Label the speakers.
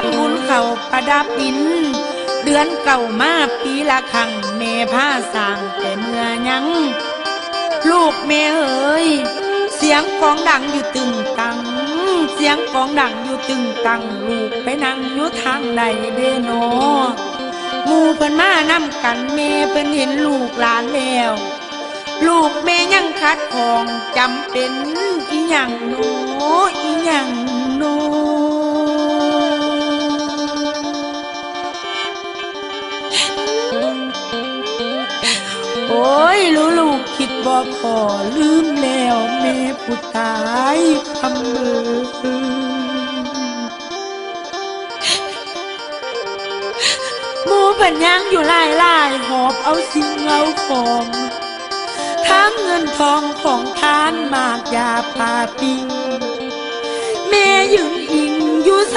Speaker 1: ำบุญเขาประดับดินเดือนเก่ามาปีละครั้งแม่ผ้าสร้างแต่เมื่อยังลูกแม่เอ๋ยเสียงกองดังอยู่ตึงตังเสียงกองดังอยู่ตึงตังลูกไปนั่งอยู่ทางใดเด้อนอหมู่เพิ่นมานำกันแม่เพิ่นเห็นลูกหลานแล้วลูกแม่ยังคัดของจำเป็นอีหยังโนอีหยังโนโอ้ยลูกคิดบ่พอลืมแล้วแม่ผู้ตายคำเมือหมู่เพิ่นยังอยู่หลายหอบเอาสิ่งเอาของทั้งเงินทองของทานมากยาปาปิงแม่ยืนอิงอยู่ส